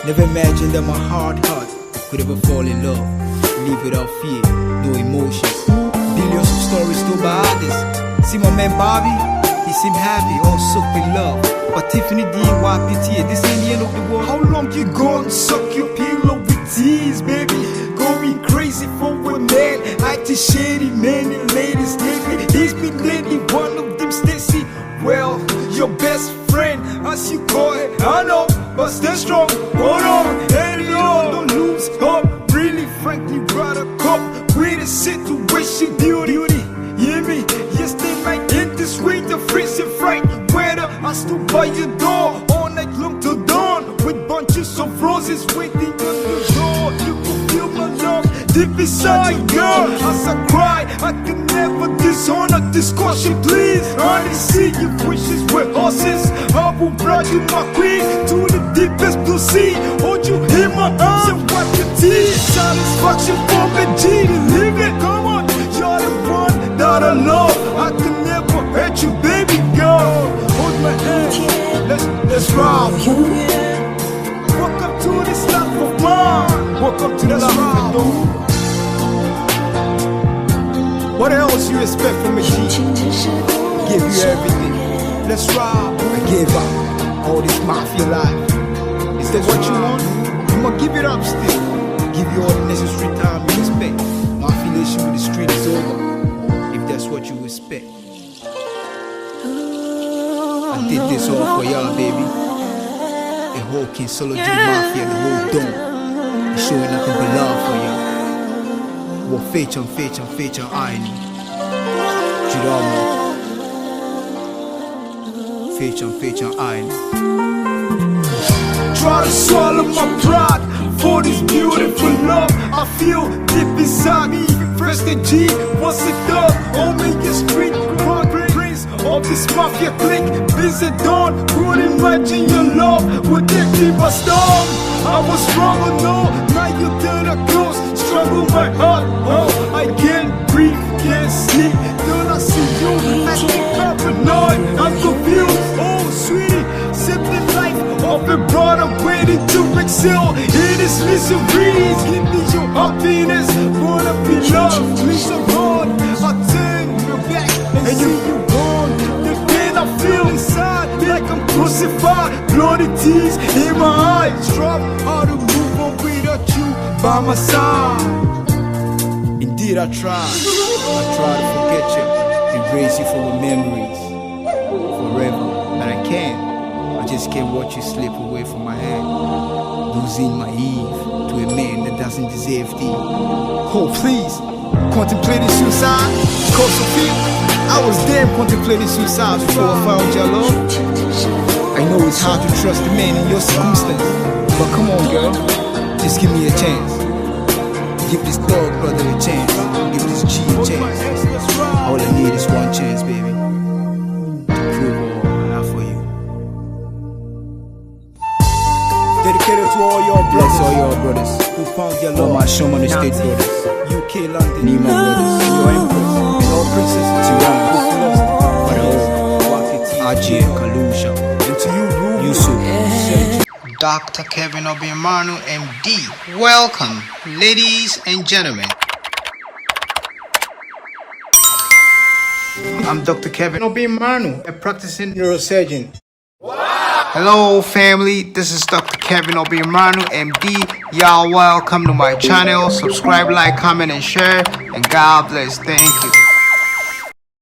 Never imagined that my heart could ever fall in love. Live without fear, no emotions. Billions of stories told by others. See my man Bobby, he seemed happy, all soaked in love. But Tiffany D, why pity? This ain't the end of the world. How long you gonna suck your pillow with tears, baby? Going crazy for a man, acting shady, many ladies lately. He's been lately, one of them Stacy. Well, your best friend, as you call it, I know, but stay strong, hold on, and don't lose hope. Really, frankly, rather cope with the situation, beauty. Hear me? Yes, they might end this way, the freezing fright weather. I stood by your door all night long till dawn, with bunches of roses waiting on the door. You can feel my love deep inside, girl. As I cry, I can never dishonor this caution, please. Only see your wishes were horses. I will ride you, my queen, to the deepest blue sea. Hold you in my arms and wipe your tears. Satisfaction for me, G to live it. Come on, you're the one that I love. I can never hurt you, baby girl. Hold my hand, let's ride. Welcome to this life of mine. Welcome to the life of mine. What else you expect from me, G? Give you everything. Let's ride. I gave up all this mafia life. Is that what you want? I'ma give it up still. Give you all the necessary time and respect. My affiliation with the street is over, if that's what you expect. I did this all for y'all, baby. The whole Kyphoscoliosis mafia, the whole dome. It's showing nothing but love for y'all. What feature aynı. Drama. Feature aynı. Try to swallow my pride for this beautiful love I feel deep inside me. First the G, what's it done? Only your street prince of this mafia clique. Busy dawn, could imagine your love would take me by storm. I was wrong, oh no, now you turn a close. Struggle my heart, oh, I can't breathe, can't sleep. Till I see you, I get paranoid, I'm confused. Oh sweetie, sip the life of a brother waiting to excel in his miseries. Give me your happiness, wanna be loved, me so hard. I turn your back and see you gone. The pain I feel inside, like I'm crucified. Bloody tears in my eyes. Drop how to move on without you by my side. Indeed I tried to forget you, erase you from my memories forever, but I can't. I just can't watch you slip away from my hand, losing my Eve to a man that doesn't deserve thee. Oh please, contemplating suicide, cause of fear. I was damn contemplating suicide before I found your love. I know it's hard to trust a man in your circumstance, but come on girl, just give me a chance. Give this dog brother a chance, give this G a chance. All I need is one chance, baby, to prove all I have for you. Dedicated to all your brothers, bless all your brothers who found their love. All my Showman Estate brothers, UK, London, Nima brothers, your empress, your princesses, Tirana, who lost, Pharaoh, Wakiti, Ajay, Kalusha, and to you, Yusuf, Sergio. Dr. Kevin Obiemanu, MD. Welcome, ladies and gentlemen. I'm Dr. Kevin Obiemanu, a practicing neurosurgeon. Wow. Hello, family. This is Dr. Kevin Obiemanu, MD. Y'all welcome to my channel. Subscribe, like, comment, and share. And God bless. Thank you.